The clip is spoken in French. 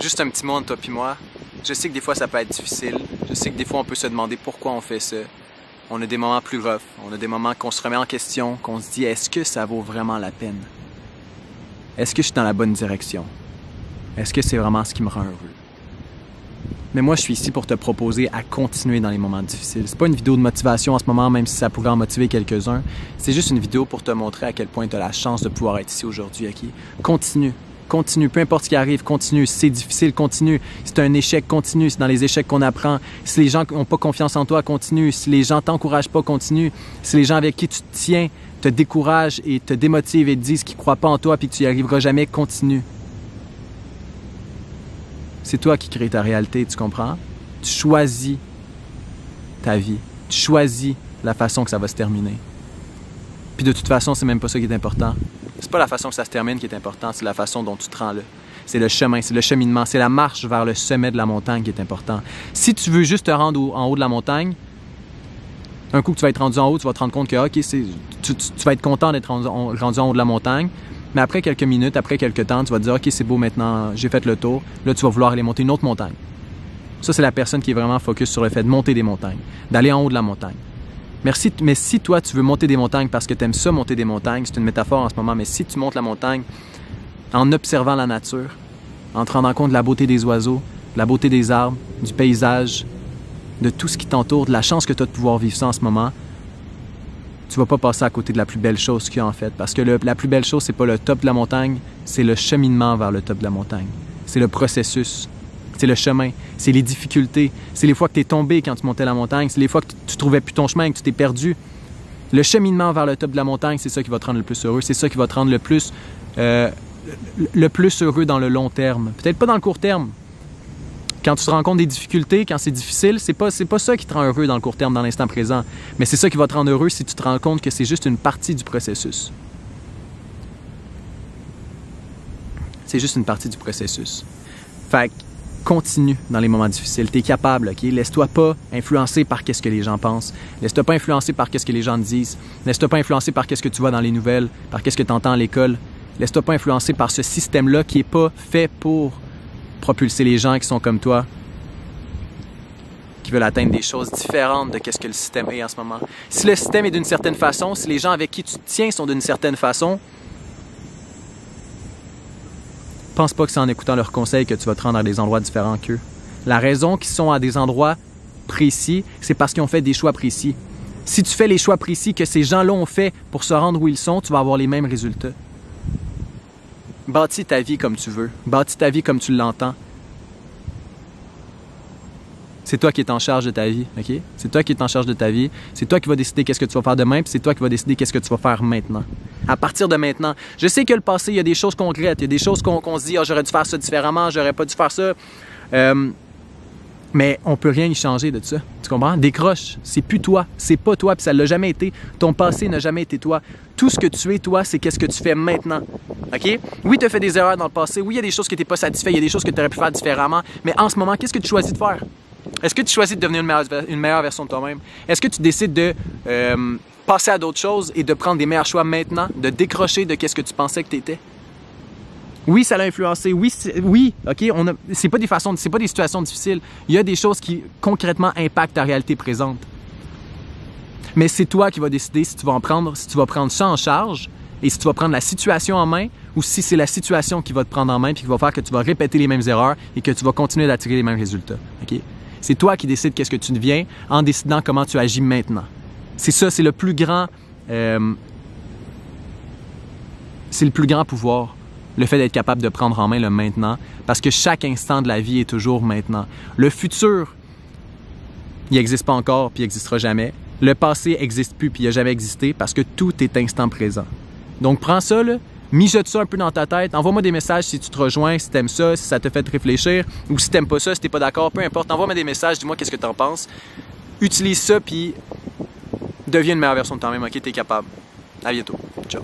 Juste un petit mot entre toi puis moi. Je sais que des fois ça peut être difficile. Je sais que des fois on peut se demander pourquoi on fait ça. On a des moments plus rough. On a des moments qu'on se remet en question, qu'on se dit est-ce que ça vaut vraiment la peine? Est-ce que je suis dans la bonne direction? Est-ce que c'est vraiment ce qui me rend heureux? Mais moi, je suis ici pour te proposer à continuer dans les moments difficiles. C'est pas une vidéo de motivation en ce moment, même si ça pourrait en motiver quelques-uns. C'est juste une vidéo pour te montrer à quel point tu as la chance de pouvoir être ici aujourd'hui, OK? Continue. Continue. Peu importe ce qui arrive, continue. Si c'est difficile, continue. Si c'est un échec, continue. C'est dans les échecs qu'on apprend. Si les gens n'ont pas confiance en toi, continue. Si les gens t'encouragent pas, continue. Si les gens avec qui tu te tiens te découragent et te démotivent et te disent qu'ils croient pas en toi et que tu y arriveras jamais, continue. C'est toi qui crée ta réalité, tu comprends? Tu choisis ta vie. Tu choisis la façon que ça va se terminer. Puis de toute façon, c'est même pas ça qui est important. C'est pas la façon que ça se termine qui est important, c'est la façon dont tu te rends là. C'est le chemin, c'est le cheminement, c'est la marche vers le sommet de la montagne qui est important. Si tu veux juste te rendre en haut de la montagne, un coup que tu vas être rendu en haut, tu vas te rendre compte que OK, tu vas être content d'être rendu en haut de la montagne. Mais après quelques minutes, après quelques temps, tu vas te dire « OK, c'est beau maintenant, j'ai fait le tour. » Là, tu vas vouloir aller monter une autre montagne. Ça, c'est la personne qui est vraiment focus sur le fait de monter des montagnes, d'aller en haut de la montagne. Mais si toi, tu veux monter des montagnes parce que tu aimes ça, monter des montagnes, c'est une métaphore en ce moment, mais si tu montes la montagne en observant la nature, en te rendant compte de la beauté des oiseaux, de la beauté des arbres, du paysage, de tout ce qui t'entoure, de la chance que tu as de pouvoir vivre ça en ce moment, tu vas pas passer à côté de la plus belle chose qu'il y a en fait. Parce que la plus belle chose, c'est pas le top de la montagne, c'est le cheminement vers le top de la montagne. C'est le processus, c'est le chemin, c'est les difficultés, c'est les fois que tu es tombé quand tu montais la montagne, c'est les fois que tu trouvais plus ton chemin, que tu t'es perdu. Le cheminement vers le top de la montagne, c'est ça qui va te rendre le plus heureux, c'est ça qui va te rendre le plus heureux dans le long terme. Peut-être pas dans le court terme. Quand tu te rends compte des difficultés, quand c'est difficile, c'est pas ça qui te rend heureux dans le court terme, dans l'instant présent. Mais c'est ça qui va te rendre heureux si tu te rends compte que c'est juste une partie du processus. C'est juste une partie du processus. Fait que continue dans les moments difficiles. T'es capable, OK? Laisse-toi pas influencer par qu'est-ce que les gens pensent. Laisse-toi pas influencer par qu'est-ce que les gens te disent. Laisse-toi pas influencer par qu'est-ce que tu vois dans les nouvelles, par qu'est-ce que tu entends à l'école. Laisse-toi pas influencer par ce système-là qui est pas fait pour propulser les gens qui sont comme toi, qui veulent atteindre des choses différentes de ce que le système est en ce moment. Si le système est d'une certaine façon, si les gens avec qui tu te tiens sont d'une certaine façon, pense pas que c'est en écoutant leurs conseils que tu vas te rendre à des endroits différents qu'eux. La raison qu'ils sont à des endroits précis, c'est parce qu'ils ont fait des choix précis. Si tu fais les choix précis que ces gens-là ont fait pour se rendre où ils sont, tu vas avoir les mêmes résultats. Bâtis ta vie comme tu veux. Bâtis ta vie comme tu l'entends. C'est toi qui es en charge de ta vie, OK? C'est toi qui es en charge de ta vie. C'est toi qui vas décider qu'est-ce que tu vas faire demain, puis c'est toi qui vas décider qu'est-ce que tu vas faire maintenant. À partir de maintenant. Je sais que le passé, il y a des choses qu'on regrette, il y a des choses qu'on se dit « Ah, j'aurais dû faire ça différemment, j'aurais pas dû faire ça. » Mais on peut rien y changer de ça. Tu comprends? Décroche. C'est plus toi. C'est pas toi, puis ça l'a jamais été. Ton passé n'a jamais été toi. Tout ce que tu es, toi, c'est qu'est-ce que tu fais maintenant. OK? Oui, tu as fait des erreurs dans le passé. Oui, il y a des choses que tu n'es pas satisfait. Il y a des choses que tu aurais pu faire différemment. Mais en ce moment, qu'est-ce que tu choisis de faire? Est-ce que tu choisis de devenir une meilleure version de toi-même? Est-ce que tu décides de passer à d'autres choses et de prendre des meilleurs choix maintenant? De décrocher de qu'est-ce que tu pensais que tu étais? Oui, ça l'a influencé. Oui, OK, c'est pas des situations difficiles. Il y a des choses qui concrètement impactent ta réalité présente. Mais c'est toi qui vas décider si tu vas prendre ça en charge et si tu vas prendre la situation en main ou si c'est la situation qui va te prendre en main et qui va faire que tu vas répéter les mêmes erreurs et que tu vas continuer d'attirer les mêmes résultats. OK? C'est toi qui décides qu'est-ce que tu deviens en décidant comment tu agis maintenant. C'est ça, c'est le plus grand pouvoir. Le fait d'être capable de prendre en main le maintenant, parce que chaque instant de la vie est toujours maintenant. Le futur, il n'existe pas encore, puis il n'existera jamais. Le passé n'existe plus, puis il n'a jamais existé, parce que tout est instant présent. Donc prends ça, là, mijote ça un peu dans ta tête, envoie-moi des messages si tu te rejoins, si tu aimes ça, si ça te fait réfléchir, ou si tu n'aimes pas ça, si tu n'es pas d'accord, peu importe, envoie-moi des messages, dis-moi qu'est-ce que tu en penses. Utilise ça, puis deviens une meilleure version de toi-même, OK? Tu es capable. À bientôt. Ciao.